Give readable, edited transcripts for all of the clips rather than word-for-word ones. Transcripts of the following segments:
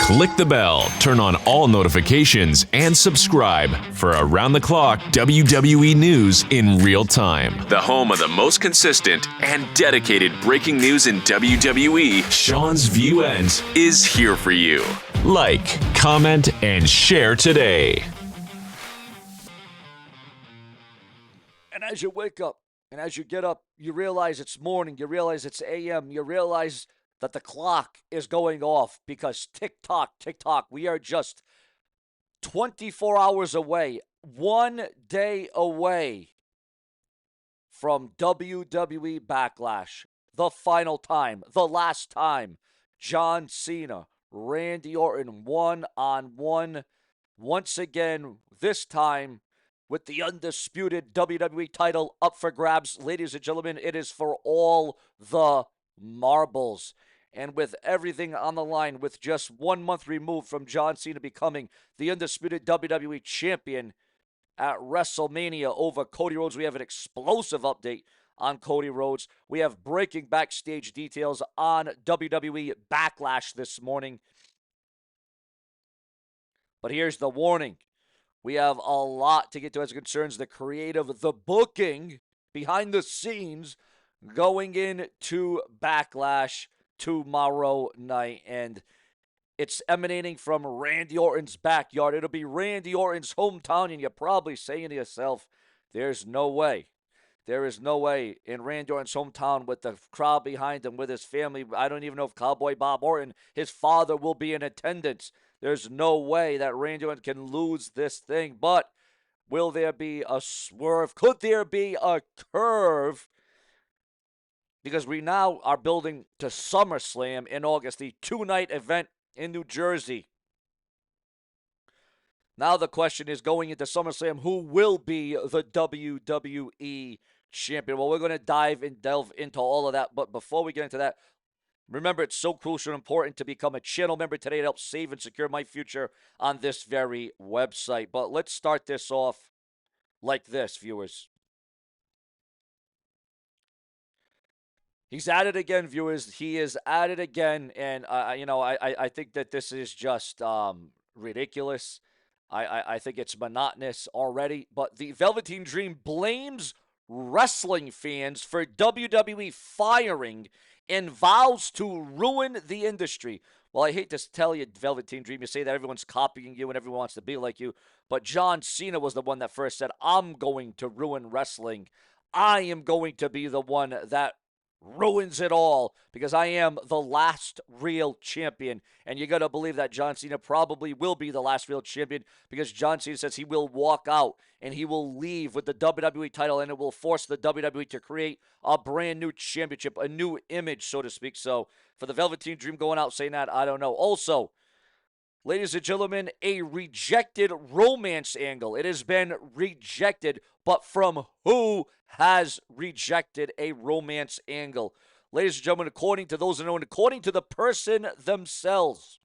Click the bell, turn on all notifications, and subscribe for around-the-clock WWE news in real time. The home of the most consistent and dedicated breaking news in WWE, Seanzviewent, is here for you. Like, comment, and share today. And as you wake up, and as you get up, you realize it's morning, you realize it's AM, you realize that the clock is going off because tick-tock, we are just 24 hours away, 1 day away from WWE Backlash. The final time, the last time, John Cena, Randy Orton, one-on-one, once again, this time with the undisputed WWE title up for grabs. Ladies and gentlemen, it is for all the marbles. And with everything on the line, with just 1 month removed from John Cena becoming the undisputed WWE champion at WrestleMania over Cody Rhodes, we have an explosive update on Cody Rhodes. We have breaking backstage details on WWE Backlash this morning. But here's the warning. We have a lot to get to as it concerns the creative, the booking, behind the scenes, going into Backlash tomorrow night, and it's emanating from Randy Orton's backyard. It'll be Randy Orton's hometown, and you're probably saying to yourself, there's no way. There is no way in Randy Orton's hometown with the crowd behind him, with his family. I don't even know if Cowboy Bob Orton, his father, will be in attendance. There's no way that Randy Orton can lose this thing, but will there be a swerve? Could there be a curve? Because we now are building to SummerSlam in August, the two-night event in New Jersey. Now the question is, going into SummerSlam, who will be the WWE champion? Well, we're going to dive and delve into all of that. But before we get into that, remember, it's so crucial and important to become a channel member today to help save and secure my future on this very website. But let's start this off like this, viewers. He's at it again, viewers. He is at it again, and I think that this is just ridiculous. I think it's monotonous already. But the Velveteen Dream blames wrestling fans for WWE firing and vows to ruin the industry. Well, I hate to tell you, Velveteen Dream, you say that everyone's copying you and everyone wants to be like you, but John Cena was the one that first said, I'm going to ruin wrestling. I am going to be the one that ruins it all because I am the last real champion. And you got to believe that John Cena probably will be the last real champion because John Cena says he will walk out and he will leave with the WWE title, and it will force the WWE to create a brand new championship, a new image, so to speak. So for the Velveteen Dream going out saying that, I don't know. Also, ladies and gentlemen, a rejected romance angle. It has been rejected, but from who has rejected a romance angle? Ladies and gentlemen, according to those who know, and according to the person themselves,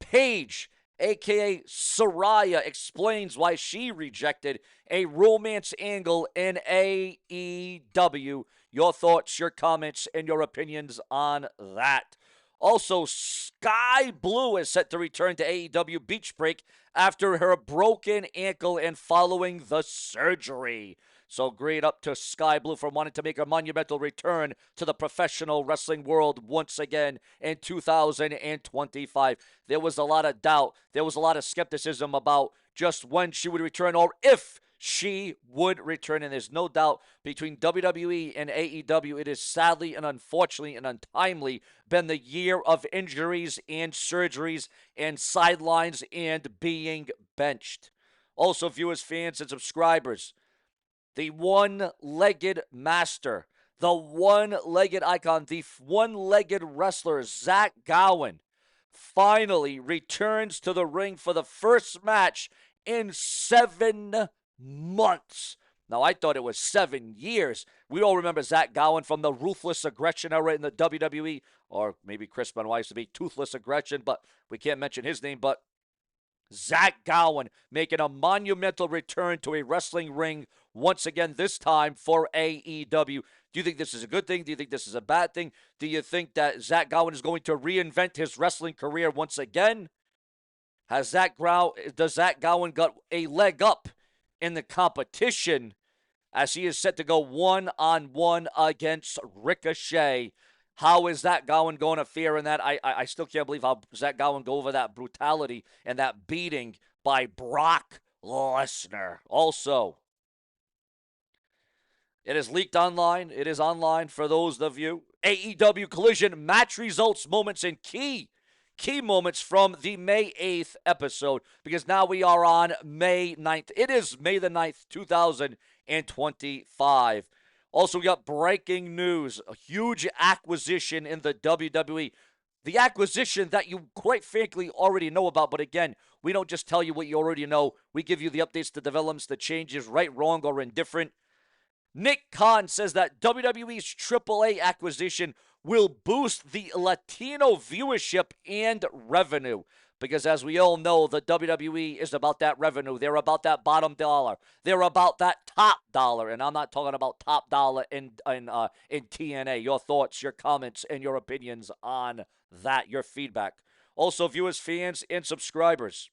Paige, a.k.a. Saraya, explains why she rejected a romance angle in AEW. Your thoughts, your comments, and your opinions on that. Also, Sky Blue is set to return to AEW Beach Break after her broken ankle and following the surgery. So great up to Sky Blue for wanting to make a monumental return to the professional wrestling world once again in 2025. There was a lot of doubt. There was a lot of skepticism about just when she would return or if she would return, and there's no doubt between WWE and AEW, it is sadly and unfortunately and untimely been the year of injuries and surgeries and sidelines and being benched. Also, viewers, fans, and subscribers, the one-legged master, the one-legged icon, the one-legged wrestler, Zach Gowen, finally returns to the ring for the first match in 7 months. Now, I thought it was 7 years. We all remember Zach Gowen from the Ruthless Aggression era in the WWE, or maybe Chris Benoit used to be Toothless Aggression, but we can't mention his name. But Zach Gowen making a monumental return to a wrestling ring once again, this time for AEW. Do you think this is a good thing? Do you think this is a bad thing? Do you think that Zach Gowen is going to reinvent his wrestling career once again? Does Zach Gowen got a leg up in the competition as he is set to go one-on-one against Ricochet? How is Zach Gowen going to fare in that? I still can't believe how Zach Gowen go over that brutality and that beating by Brock Lesnar. Also, it is leaked online. It is online for those of you. AEW Collision match results, moments, and key moments from the May 8th episode, because now we are on May 9th. It is May the 9th, 2025. Also, we got breaking news, a huge acquisition in the WWE. The acquisition that you quite frankly already know about, but again, we don't just tell you what you already know. We give you the updates, the developments, the changes, right, wrong, or indifferent. Nick Khan says that WWE's AAA acquisition will boost the Latino viewership and revenue. Because as we all know, the WWE is about that revenue. They're about that bottom dollar. They're about that top dollar. And I'm not talking about top dollar in TNA. Your thoughts, your comments, and your opinions on that, your feedback. Also, viewers, fans, and subscribers.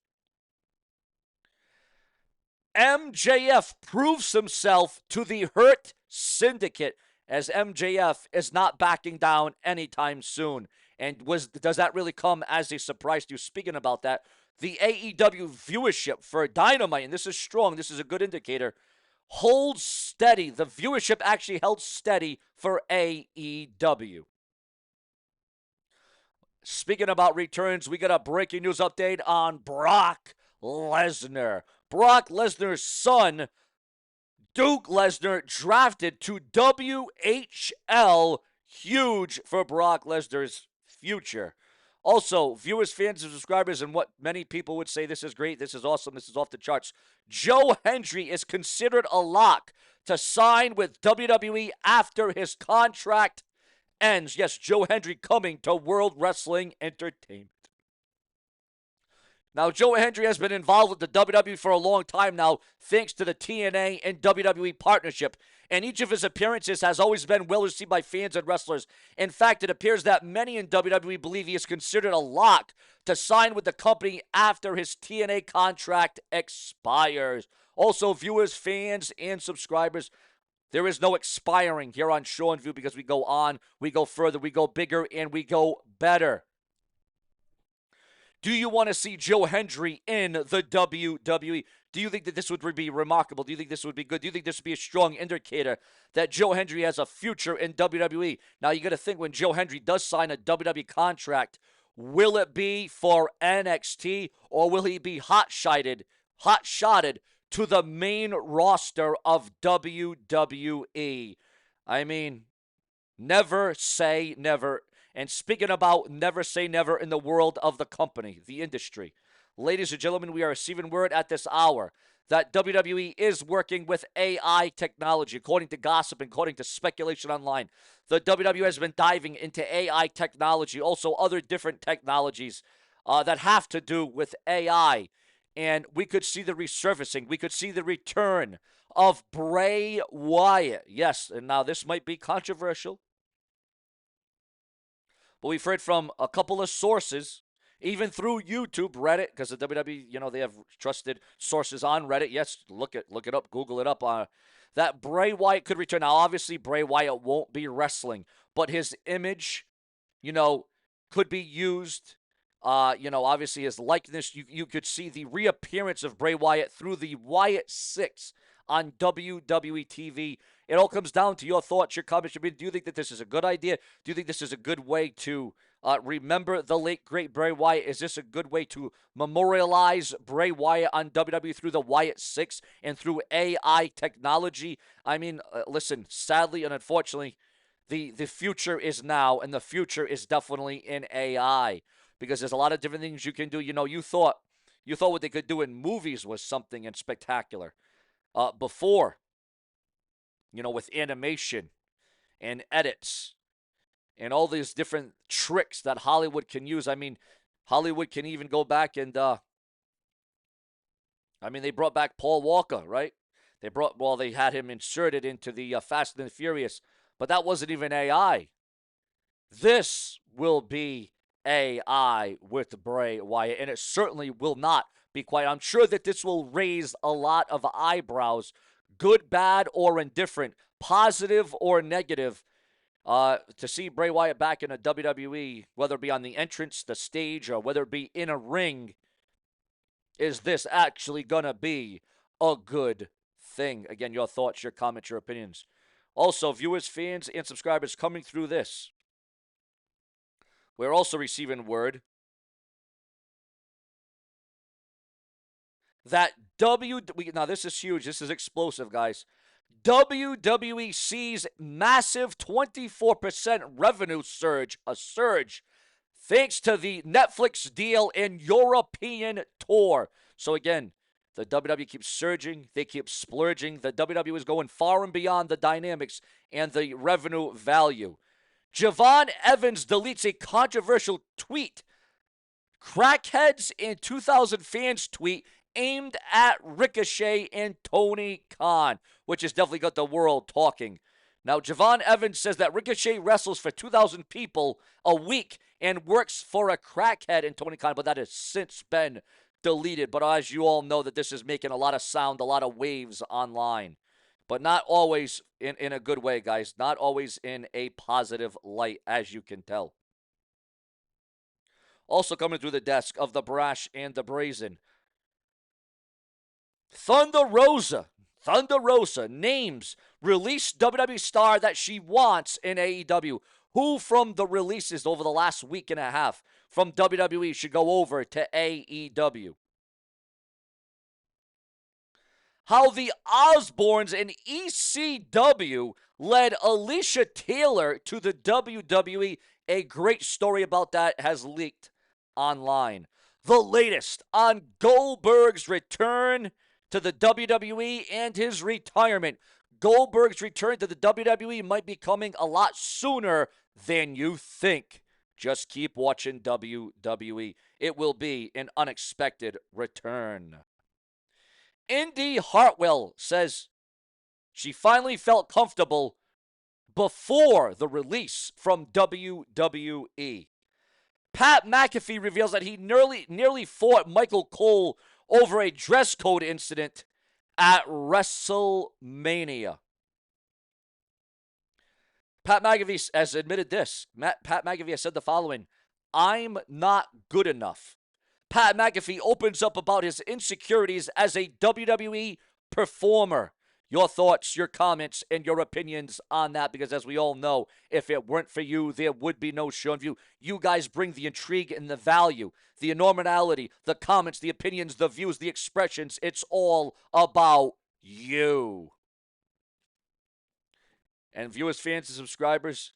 MJF proves himself to the Hurt Syndicate, as MJF is not backing down anytime soon. And does that really come as a surprise to you? Speaking about that, the AEW viewership for Dynamite, and this is strong, this is a good indicator, holds steady. The viewership actually held steady for AEW. Speaking about returns, we got a breaking news update on Brock Lesnar. Brock Lesnar's son, Duke Lesnar, drafted to WHL. Huge for Brock Lesnar's future. Also, viewers, fans, and subscribers, and what many people would say, this is great, this is awesome, this is off the charts. Joe Hendry is considered a lock to sign with WWE after his contract ends. Yes, Joe Hendry coming to World Wrestling Entertainment. Now, Joe Hendry has been involved with the WWE for a long time now, thanks to the TNA and WWE partnership. And each of his appearances has always been well received by fans and wrestlers. In fact, it appears that many in WWE believe he is considered a lock to sign with the company after his TNA contract expires. Also, viewers, fans, and subscribers, there is no expiring here on Seanzviewent, because we go on, we go further, we go bigger, and we go better. Do you want to see Joe Hendry in the WWE? Do you think that this would be remarkable? Do you think this would be good? Do you think this would be a strong indicator that Joe Hendry has a future in WWE? Now, you got to think, when Joe Hendry does sign a WWE contract, will it be for NXT, or will he be hot-shotted to the main roster of WWE? I mean, never say never. And speaking about never say never in the world of the company, the industry, ladies and gentlemen, we are receiving word at this hour that WWE is working with AI technology. According to gossip and according to speculation online, the WWE has been diving into AI technology, also other different technologies that have to do with AI. And we could see the resurfacing. We could see the return of Bray Wyatt. Yes, and now this might be controversial, but we've heard from a couple of sources, even through YouTube, Reddit, because the WWE, they have trusted sources on Reddit. Yes, look it up, Google it up. That Bray Wyatt could return. Now, obviously, Bray Wyatt won't be wrestling, but his image, could be used. Obviously, his likeness. You could see the reappearance of Bray Wyatt through the Wyatt 6 on WWE TV. It all comes down to your thoughts, your comments. Do you think that this is a good idea? Do you think this is a good way to remember the late, great Bray Wyatt? Is this a good way to memorialize Bray Wyatt on WWE through the Wyatt 6 and through AI technology? I mean, listen, sadly and unfortunately, the future is now, and the future is definitely in AI, because there's a lot of different things you can do. You thought what they could do in movies was something and spectacular before, with animation and edits and all these different tricks that Hollywood can use. I mean, Hollywood can even go back and I mean, they brought back Paul Walker, right? They had him inserted into the Fast and the Furious, but that wasn't even AI. This will be AI with Bray Wyatt, and it certainly will not be quiet. I'm sure that this will raise a lot of eyebrows, good, bad, or indifferent, positive or negative. To see Bray Wyatt back in a WWE, whether it be on the entrance, the stage, or whether it be in a ring, is this actually going to be a good thing? Again, your thoughts, your comments, your opinions. Also, viewers, fans, and subscribers coming through this. We're also receiving word that now this is huge. This is explosive, guys. WWE sees massive 24% revenue surge, a surge, thanks to the Netflix deal and European tour. So again, the WWE keeps surging, they keep splurging. The WWE is going far and beyond the dynamics and the revenue value. Javon Evans deletes a controversial tweet. Crackheads in 2,000 fans tweet aimed at Ricochet and Tony Khan, which has definitely got the world talking. Now, Javon Evans says that Ricochet wrestles for 2,000 people a week and works for a crackhead in Tony Khan, but that has since been deleted. But as you all know, that this is making a lot of sound, a lot of waves online. But not always in a good way, guys. Not always in a positive light, as you can tell. Also coming through the desk of the brash and the brazen, Thunder Rosa names released WWE star that she wants in AEW. Who from the releases over the last week and a half from WWE should go over to AEW? How the Osbournes and ECW led Alicia Taylor to the WWE. A great story about that has leaked online. The latest on Goldberg's return to the WWE and his retirement. Goldberg's return to the WWE might be coming a lot sooner than you think. Just keep watching WWE. It will be an unexpected return. Indy Hartwell says she finally felt comfortable before the release from WWE. Pat McAfee reveals that he nearly fought Michael Cole over a dress code incident at WrestleMania. Pat McAfee has admitted this. Pat McAfee has said the following: I'm not good enough. Pat McAfee opens up about his insecurities as a WWE performer. Your thoughts, your comments, and your opinions on that, because as we all know, if it weren't for you, there would be no Seanzviewent. You guys bring the intrigue and the value, the enormality, the comments, the opinions, the views, the expressions. It's all about you. And viewers, fans, and subscribers,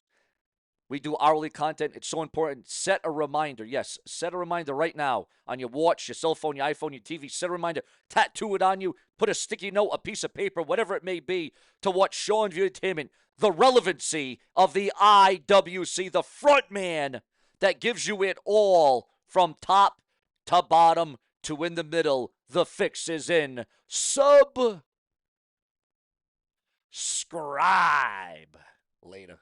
we do hourly content. It's so important. Set a reminder. Yes, set a reminder right now on your watch, your cell phone, your iPhone, your TV. Set a reminder. Tattoo it on you. Put a sticky note, a piece of paper, whatever it may be, to watch Seanzviewent Entertainment. The relevancy of the IWC, the front man that gives you it all from top to bottom to in the middle. The fix is in. Subscribe. Later.